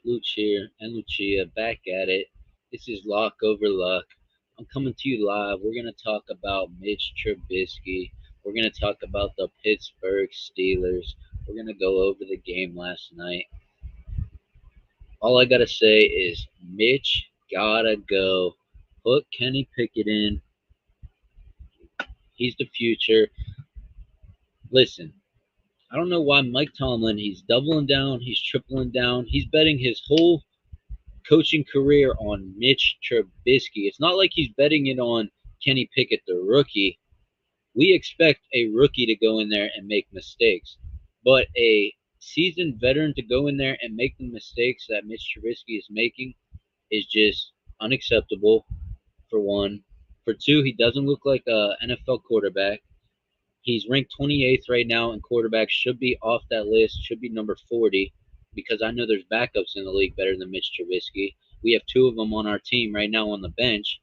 Luch here and Lucia back at it. This is Lock Over Luck. I'm coming to you live. We're going to talk about Mitch Trubisky. We're going to talk about the Pittsburgh Steelers. We're going to go over the game last night. All I got to say is Mitch gotta go. Put Kenny Pickett in. He's the future. Listen, I don't know why Mike Tomlin, he's doubling down, he's tripling down, he's betting his whole coaching career on Mitch Trubisky. It's not like he's betting it on Kenny Pickett, the rookie. We expect a rookie to go in there and make mistakes, but a seasoned veteran to go in there and make the mistakes that Mitch Trubisky is making is just unacceptable, for one. For two, he doesn't look like a NFL quarterback. He's ranked 28th right now, and quarterbacks should be off that list, should be number 40, because I know there's backups in the league better than Mitch Trubisky. We have two of them on our team right now on the bench.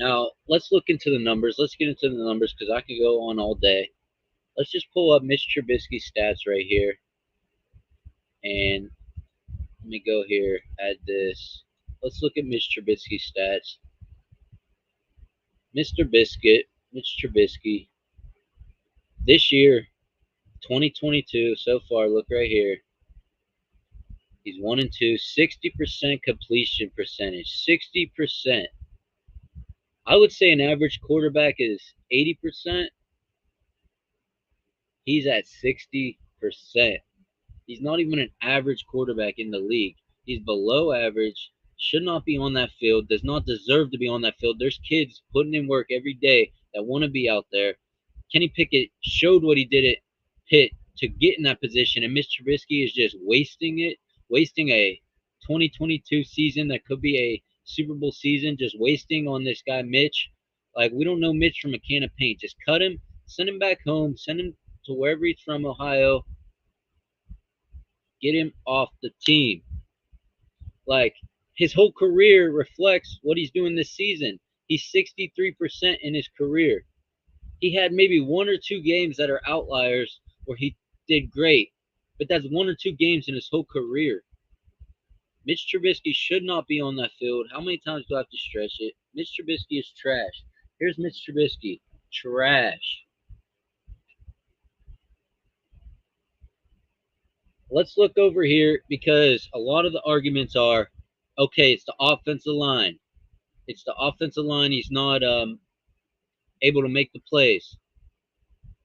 Now, let's look into the numbers. Let's get into the numbers because I could go on all day. Let's just pull up Mitch Trubisky's stats right here. And let me go here, add this. Let's look at Mitch Trubisky's stats. Mr. Biscuit, Mitch Trubisky, this year, 2022, so far, look right here. He's 1-2, 60% completion percentage. 60%. I would say an average quarterback is 80%. He's at 60%. He's not even an average quarterback in the league. He's below average, should not be on that field, does not deserve to be on that field. There's kids putting in work every day that want to be out there. Kenny Pickett showed what he did at Pitt to get in that position, and Mitch Trubisky is just wasting it, wasting a 2022 season that could be a Super Bowl season, just wasting on this guy, Mitch. Like, we don't know Mitch from a can of paint. Just cut him, send him back home, send him to wherever he's from, Ohio. Get him off the team. Like, his whole career reflects what he's doing this season. He's 63% in his career. He had maybe one or two games that are outliers where he did great, but that's one or two games in his whole career. Mitch Trubisky should not be on that field. How many times do I have to stretch it? Mitch Trubisky is trash. Here's Mitch Trubisky. Trash. Let's look over here because a lot of the arguments are, okay, it's the offensive line. It's the offensive line. He's not able to make the plays.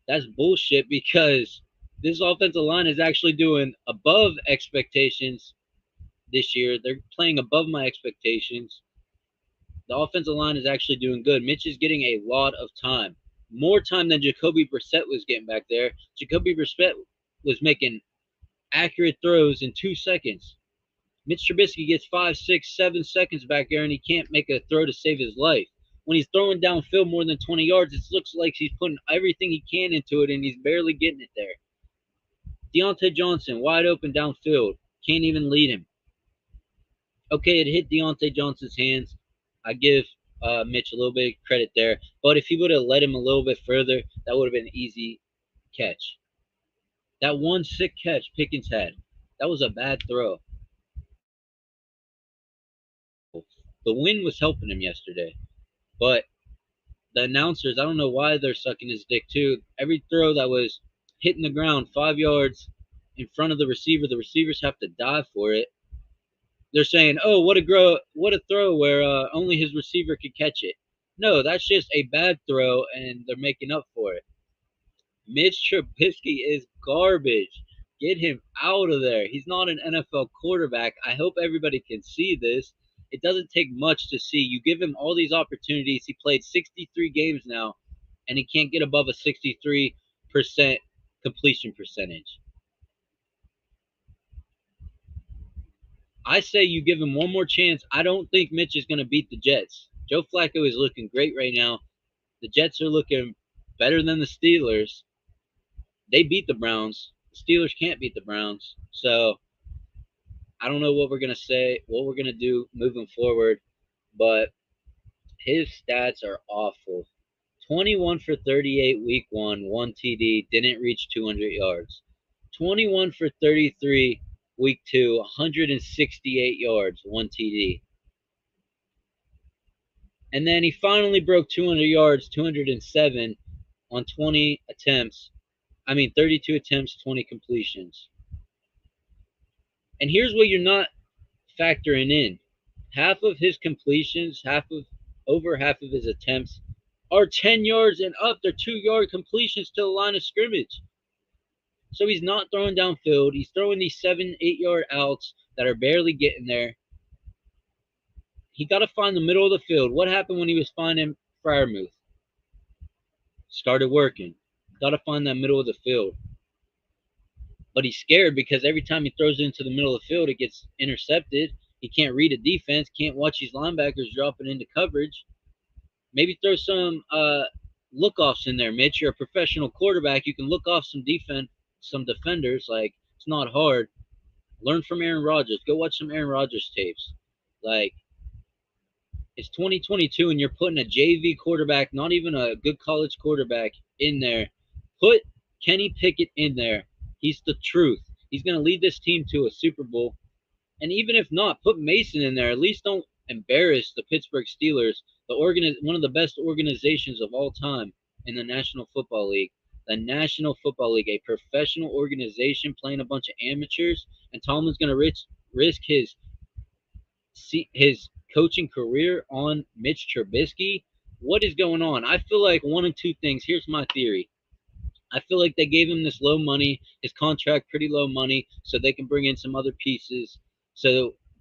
That's bullshit because this offensive line is actually doing above expectations this year. They're playing above my expectations. The offensive line is actually doing good. Mitch is getting a lot of time. More time than Jacoby Brissett was getting back there. Jacoby Brissett was making accurate throws in 2 seconds. Mitch Trubisky gets 5, 6, 7 seconds back there, and he can't make a throw to save his life. When he's throwing downfield more than 20 yards, it looks like he's putting everything he can into it, and he's barely getting it there. Deontay Johnson, wide open downfield. Can't even lead him. Okay, it hit Deontay Johnson's hands. I give Mitch a little bit of credit there. But if he would have led him a little bit further, that would have been an easy catch. That one sick catch Pickens had, that was a bad throw. The wind was helping him yesterday. But the announcers, I don't know why they're sucking his dick too. Every throw that was hitting the ground 5 yards in front of the receivers have to dive for it. They're saying, "Oh, what a throw where only his receiver could catch it." No, that's just a bad throw, and they're making up for it. Mitch Trubisky is garbage. Get him out of there. He's not an NFL quarterback. I hope everybody can see this. It doesn't take much to see. You give him all these opportunities. He played 63 games now, and he can't get above a 63% completion percentage. I say you give him one more chance. I don't think Mitch is going to beat the Jets. Joe Flacco is looking great right now. The Jets are looking better than the Steelers. They beat the Browns. The Steelers can't beat the Browns. So I don't know what we're going to say, what we're going to do moving forward, but his stats are awful. 21 for 38 week 1, 1 TD, didn't reach 200 yards. 21 for 33 Week 2, 168 yards, 1 TD. And then he finally broke 200 yards, 207 on 20 attempts. 32 attempts, 20 completions. And here's what you're not factoring in. Half of his completions, over half of his attempts are 10 yards and up. They're 2-yard completions to the line of scrimmage. So he's not throwing downfield. He's throwing these 7, 8-yard outs that are barely getting there. He got to find the middle of the field. What happened when he was finding Freiermuth? Started working. Got to find that middle of the field. But he's scared because every time he throws it into the middle of the field, it gets intercepted. He can't read a defense, can't watch his linebackers dropping into coverage. Maybe throw some look-offs in there, Mitch. You're a professional quarterback. You can look off some defenders. Like, it's not hard. Learn from Aaron Rodgers. Go watch some Aaron Rodgers tapes. Like, it's 2022 and you're putting a JV quarterback, not even a good college quarterback, in there. Put Kenny Pickett in there. He's the truth. He's going to lead this team to a Super Bowl. And even if not, put Mason in there. At least don't embarrass the Pittsburgh Steelers, one of the best organizations of all time in the National Football League. The National Football League, a professional organization playing a bunch of amateurs, and Tomlin's going to risk his coaching career on Mitch Trubisky. What is going on? I feel like one of two things. Here's my theory. I feel like they gave him this low money, his contract pretty low money, so they can bring in some other pieces.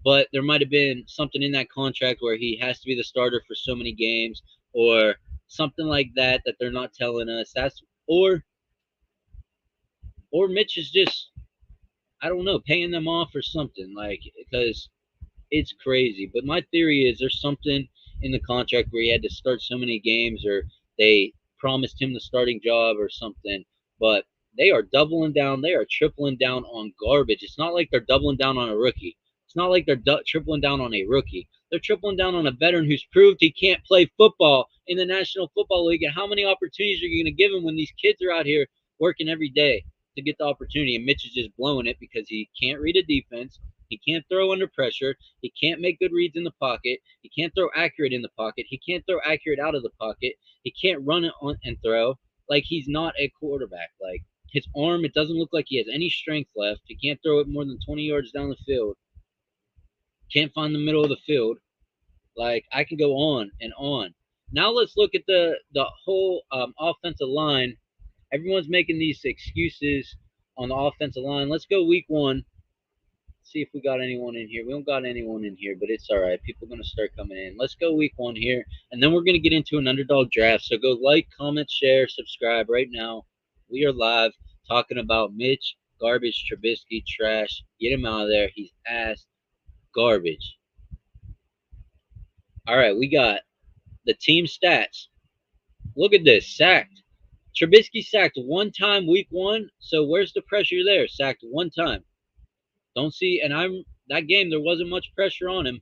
But there might have been something in that contract where he has to be the starter for so many games, or something like that they're not telling us. Or Mitch is just, I don't know, paying them off or something, because it's crazy. But my theory is there's something in the contract where he had to start so many games, or they promised him the starting job or something. But they are doubling down. They are tripling down on garbage. It's not like they're doubling down on a rookie. It's not like they're tripling down on a rookie. They're tripling down on a veteran who's proved he can't play football in the National Football League. And how many opportunities are you going to give him when these kids are out here working every day to get the opportunity? And Mitch is just blowing it because he can't read a defense. He can't throw under pressure. He can't make good reads in the pocket. He can't throw accurate in the pocket. He can't throw accurate out of the pocket. He can't run it on and throw. Like, he's not a quarterback. Like, his arm, it doesn't look like he has any strength left. He can't throw it more than 20 yards down the field. Can't find the middle of the field. Like, I can go on and on. Now let's look at the whole offensive line. Everyone's making these excuses on the offensive line. Let's go week 1. See if we got anyone in here. We don't got anyone in here, but it's all right. People are going to start coming in. Let's go week 1 here, and then we're going to get into an underdog draft. So go like, comment, share, subscribe right now. We are live talking about Mitch, garbage, Trubisky, trash. Get him out of there. He's ass, garbage. All right, we got the team stats. Look at this. Sacked. Trubisky sacked 1 time week 1, so where's the pressure there? Sacked 1 time. Don't see, and that game, there wasn't much pressure on him.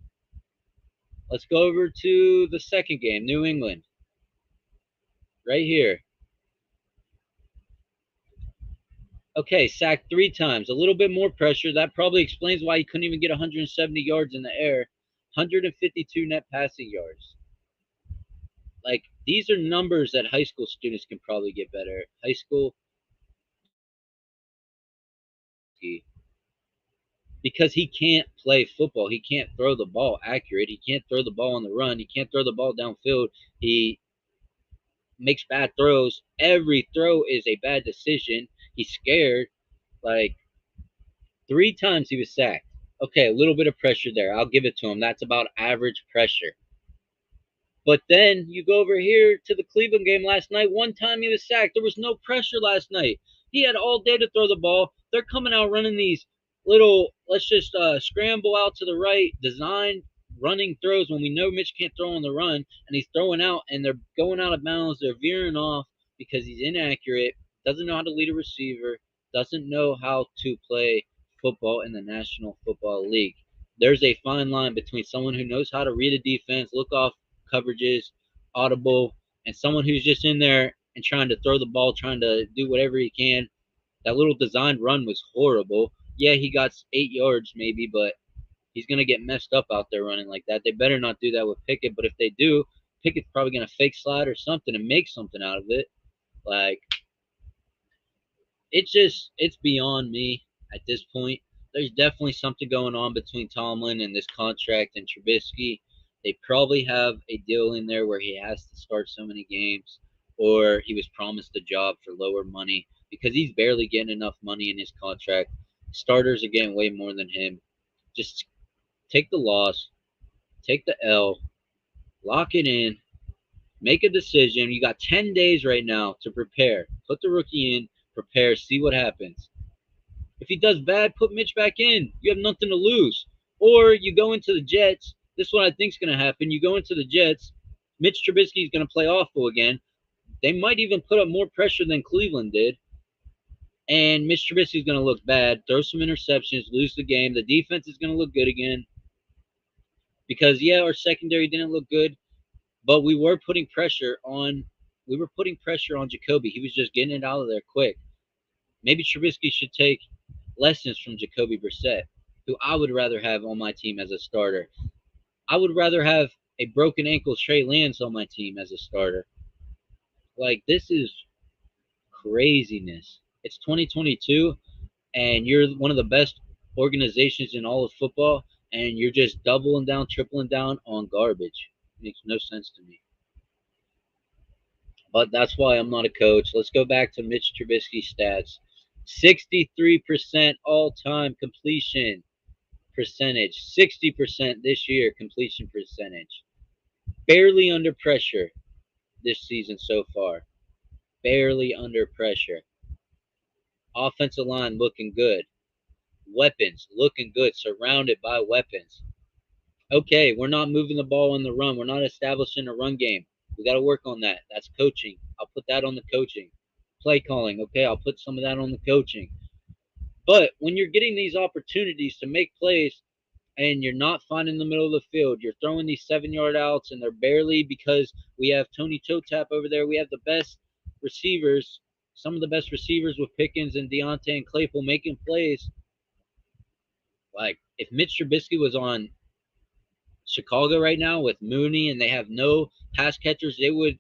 Let's go over to the second game, New England. Right here. Okay, sacked 3 times. A little bit more pressure. That probably explains why he couldn't even get 170 yards in the air. 152 net passing yards. Like, these are numbers that high school students can probably get better. High school. Because he can't play football. He can't throw the ball accurate. He can't throw the ball on the run. He can't throw the ball downfield. He makes bad throws. Every throw is a bad decision. He's scared. Like, 3 times he was sacked. Okay, a little bit of pressure there. I'll give it to him. That's about average pressure. But then you go over here to the Cleveland game last night. 1 time he was sacked. There was no pressure last night. He had all day to throw the ball. They're coming out running these little, let's just scramble out to the right, design running throws when we know Mitch can't throw on the run, and he's throwing out, and they're going out of bounds. They're veering off because he's inaccurate, doesn't know how to lead a receiver, doesn't know how to play football in the National Football League. There's a fine line between someone who knows how to read a defense, look off coverages, audible, and someone who's just in there and trying to throw the ball, trying to do whatever he can. That little designed run was horrible. Yeah, he got 8 yards maybe, but he's gonna get messed up out there running like that. They better not do that with Pickett. But if they do, Pickett's probably gonna fake slide or something and make something out of it. Like it's beyond me at this point. There's definitely something going on between Tomlin and this contract and Trubisky. They probably have a deal in there where he has to start so many games, or he was promised a job for lower money because he's barely getting enough money in his contract. Starters are getting way more than him. Just take the loss, take the L, lock it in, make a decision. You got 10 days right now to prepare. Put the rookie in, prepare, see what happens. If he does bad, put Mitch back in. You have nothing to lose. Or you go into the Jets. This is what I think is going to happen. You go into the Jets. Mitch Trubisky is going to play awful again. They might even put up more pressure than Cleveland did. And Mitch Trubisky is going to look bad, throw some interceptions, lose the game. The defense is going to look good again. Because, yeah, our secondary didn't look good, but we were putting pressure on Jacoby. He was just getting it out of there quick. Maybe Trubisky should take lessons from Jacoby Brissett, who I would rather have on my team as a starter. I would rather have a broken ankle Trey Lance on my team as a starter. Like, this is craziness. It's 2022, and you're one of the best organizations in all of football, and you're just doubling down, tripling down on garbage. It makes no sense to me. But that's why I'm not a coach. Let's go back to Mitch Trubisky's stats. 63% all-time completion percentage. 60% this year completion percentage. Barely under pressure this season so far. Barely under pressure. Offensive line looking good. Weapons looking good. Surrounded by weapons. Okay, we're not moving the ball on the run. We're not establishing a run game. We got to work on that. That's coaching. I'll put that on the coaching. Play calling. Okay, I'll put some of that on the coaching. But when you're getting these opportunities to make plays and you're not finding the middle of the field, you're throwing these 7-yard outs and they're barely because we have Tony Toe Tap over there. We have the best receivers, some of the best receivers with Pickens and Deontay and Claypool making plays. Like, if Mitch Trubisky was on Chicago right now with Mooney and they have no pass catchers, they would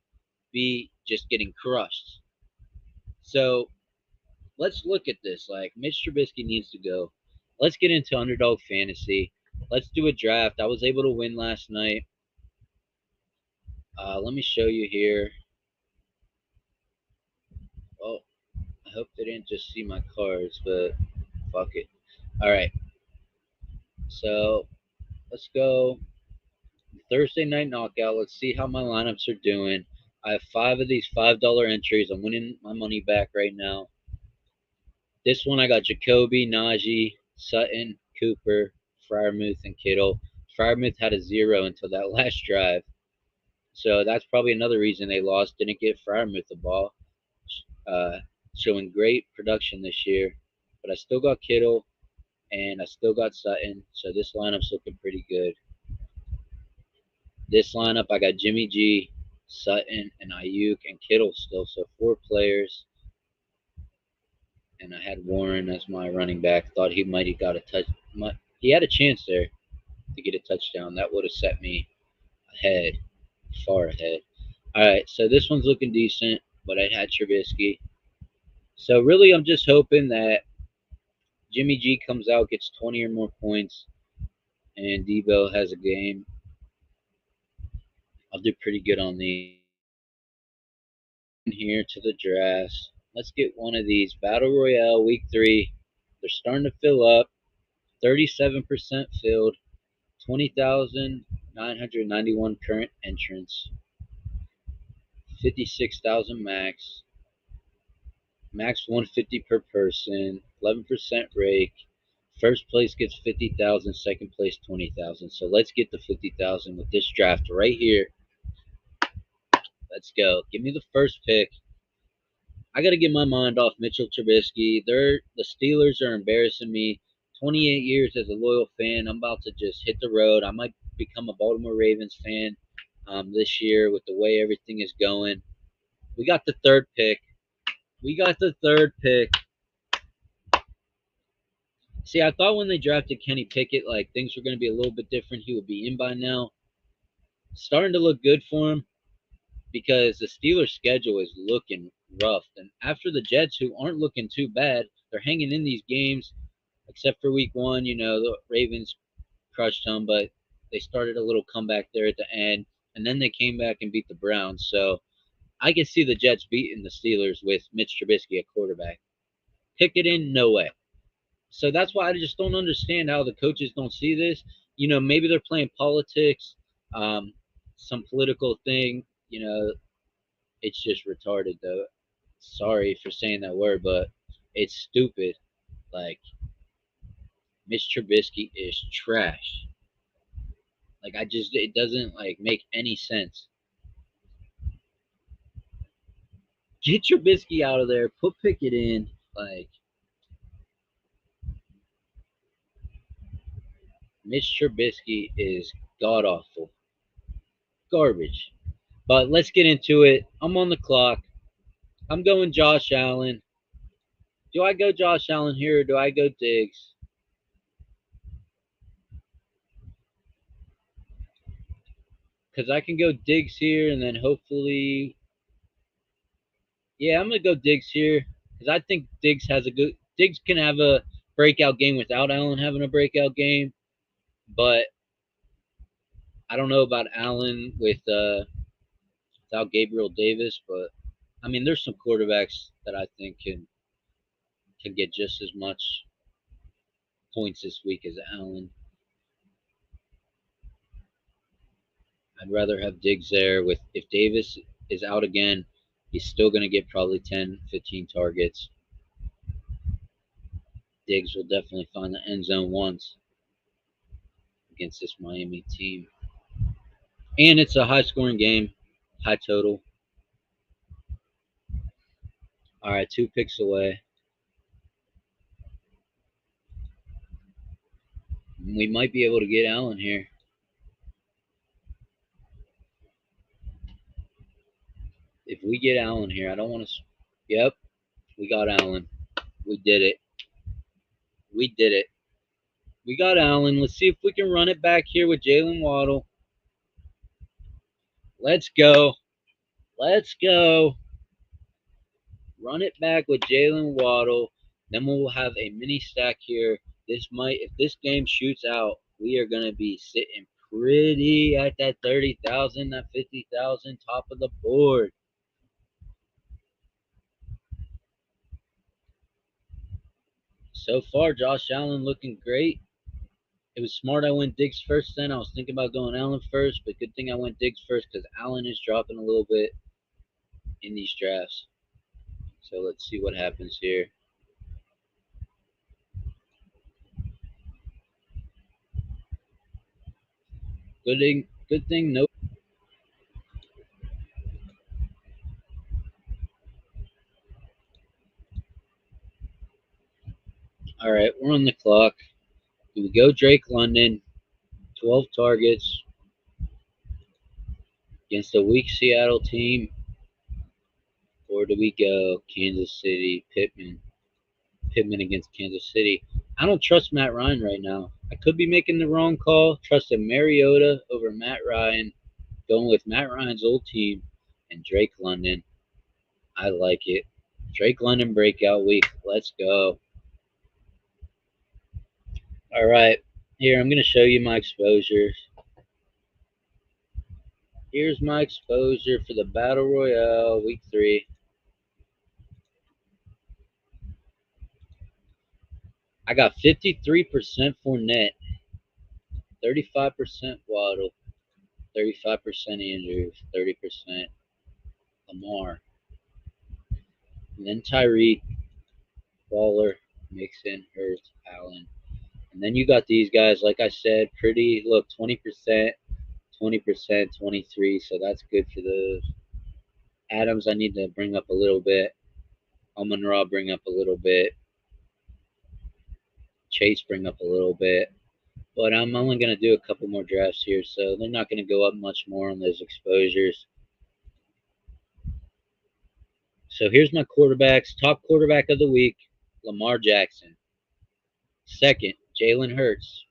be just getting crushed. So let's look at this. Like, Mitch Trubisky needs to go. Let's get into underdog fantasy. Let's do a draft. I was able to win last night. Let me show you here. Oh, I hope they didn't just see my cards, but fuck it. All right. So let's go Thursday night knockout. Let's see how my lineups are doing. I have 5 of these $5 entries. I'm winning my money back right now. This one I got Jacoby, Najee, Sutton, Cooper, Freiermuth, and Kittle. Freiermuth had a 0 until that last drive. So that's probably another reason they lost. Didn't get Freiermuth the ball. Showing great production this year. But I still got Kittle, and I still got Sutton. So this lineup's looking pretty good. This lineup, I got Jimmy G, Sutton, and Ayuk, and Kittle still. So 4 players. And I had Warren as my running back. Thought he might have got a touch. He had a chance there to get a touchdown. That would have set me ahead, far ahead. All right, so this one's looking decent, but I had Trubisky. So really, I'm just hoping that Jimmy G comes out, gets 20 or more points, and Debo has a game. I'll do pretty good on these. Here to the drafts. Let's get one of these. Battle Royale Week 3. They're starting to fill up. 37% filled. 20,991 current entrants. 56,000 max. Max 150 per person. 11% rake. First place gets 50,000. Second place 20,000. So let's get the 50,000 with this draft right here. Let's go. Give me the first pick. I got to get my mind off Mitchell Trubisky. The Steelers are embarrassing me. 28 years as a loyal fan. I'm about to just hit the road. I might become a Baltimore Ravens fan this year with the way everything is going. We got the third pick. See, I thought when they drafted Kenny Pickett, like things were going to be a little bit different. He would be in by now. Starting to look good for him because the Steelers' schedule is looking rough. And after the Jets, who aren't looking too bad, they're hanging in these games, except for week one. The Ravens crushed them, but they started a little comeback there at the end. And then they came back and beat the Browns. So I can see the Jets beating the Steelers with Mitch Trubisky at quarterback. Pickett in, no way. So that's why I just don't understand how the coaches don't see this. Maybe they're playing politics, um, some political thing. It's just retarded, though. Sorry for saying that word, but it's stupid. Like, Mitch Trubisky is trash. Like, it doesn't, like, make any sense. Get Trubisky out of there. Put Pickett in. Like, Mitch Trubisky is god awful. Garbage. But let's get into it. I'm on the clock. I'm going Josh Allen. Do I go Josh Allen here or do I go Diggs? Because I can go Diggs here and then hopefully. Yeah, I'm going to go Diggs here because I think Diggs can have a breakout game without Allen having a breakout game. But I don't know about Allen without Gabriel Davis. But I mean, there's some quarterbacks that I think can get just as much points this week as Allen. I'd rather have Diggs there. With if Davis is out again, he's still going to get probably 10, 15 targets. Diggs will definitely find the end zone once against this Miami team. And it's a high scoring game, high total. All right, 2 picks away. We might be able to get Allen here. If we get Allen here, I don't want to. Yep, we got Allen. We did it. We did it. We got Allen. Let's see if we can run it back here with Jalen Waddle. Let's go. Let's go. Run it back with Jalen Waddle. Then we'll have a mini stack here. If this game shoots out, we are gonna be sitting pretty at that 30,000, that 50,000, top of the board. So far, Josh Allen looking great. It was smart I went Diggs first. Then I was thinking about going Allen first, but good thing I went Diggs first because Allen is dropping a little bit in these drafts. So let's see what happens here. Good thing. No. All right, we're on the clock. Do we go Drake London? 12 targets against a weak Seattle team, or do we go Kansas City Pittman? Pittman against Kansas City. I don't trust Matt Ryan right now. I could be making the wrong call, trusting Mariota over Matt Ryan, going with Matt Ryan's old team and Drake London. I like it. Drake London breakout week. Let's go. All right. Here, I'm going to show you my exposures. Here's my exposure for the Battle Royale week 3. I got 53% Fournette, 35% Waddle, 35% Andrews, 30% Lamar, and then Tyreek, Waller, Mixon, Hurts, Allen. And then you got these guys, like I said, pretty, look, 20%, 20%, 23, so that's good for those. Adams, I need to bring up a little bit. Amon Ra, bring up a little bit. Chase, bring up a little bit. But I'm only going to do a couple more drafts here, so they're not going to go up much more on those exposures. So here's my quarterbacks. Top quarterback of the week, Lamar Jackson. Second, Jalen Hurts.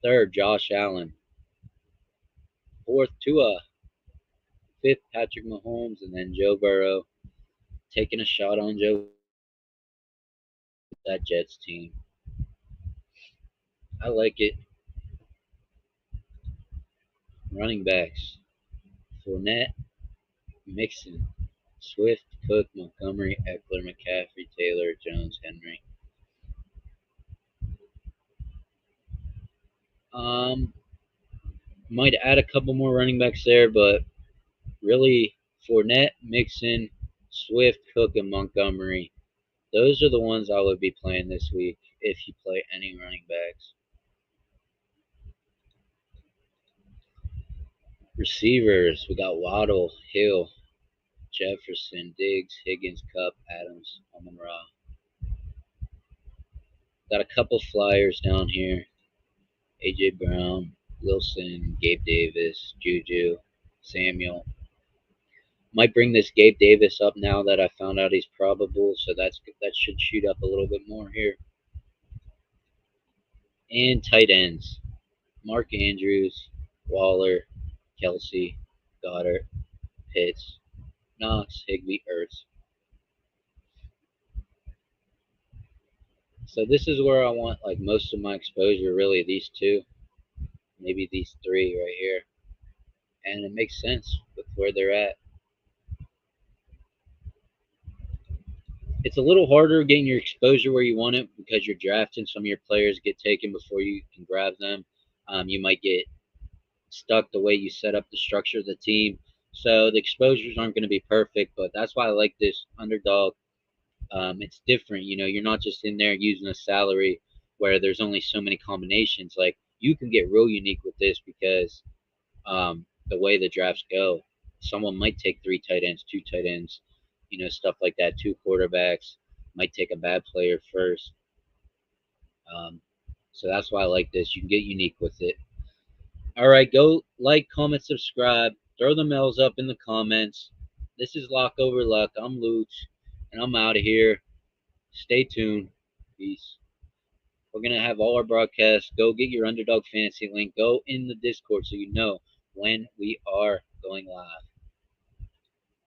Third, Josh Allen. Fourth, Tua. Fifth, Patrick Mahomes, and then Joe Burrow taking a shot on Joe that Jets team. I like it. Running backs: Fournette, Mixon, Swift, Cook, Montgomery, Eckler, McCaffrey, Taylor, Jones, Henry. Um, might add a couple more running backs there, but really Fournette, Mixon, Swift, Cook, and Montgomery. Those are the ones I would be playing this week if you play any running backs. Receivers: we got Waddle, Hill, Jefferson, Diggs, Higgins, Cup, Adams, Amon-Ra. Got a couple flyers down here: AJ Brown, Wilson, Gabe Davis, Juju, Samuel. Might bring this Gabe Davis up now that I found out he's probable, so that should shoot up a little bit more here. And tight ends: Mark Andrews, Waller, Kelsey, Goddard, Pitts, Knox, Higbee, Ertz. So this is where I want like most of my exposure, really these two, maybe these three right here. And it makes sense with where they're at. It's a little harder getting your exposure where you want it because you're drafting. Some of your players get taken before you can grab them. You might get stuck the way you set up the structure of the team. So the exposures aren't going to be perfect, but that's why I like this underdog. It's different. You're not just in there using a salary where there's only so many combinations. Like you can get real unique with this because the way the drafts go, someone might take three tight ends, two tight ends, stuff like that, two quarterbacks, might take a bad player first. Um, so that's why I like this. You can get unique with it. All right, go like, comment, subscribe. Throw the mails up in the comments. This is Lock Over Luck. I'm Luch, and I'm out of here. Stay tuned. Peace. We're going to have all our broadcasts. Go get your Underdog Fantasy link. Go in the Discord so you know when we are going live.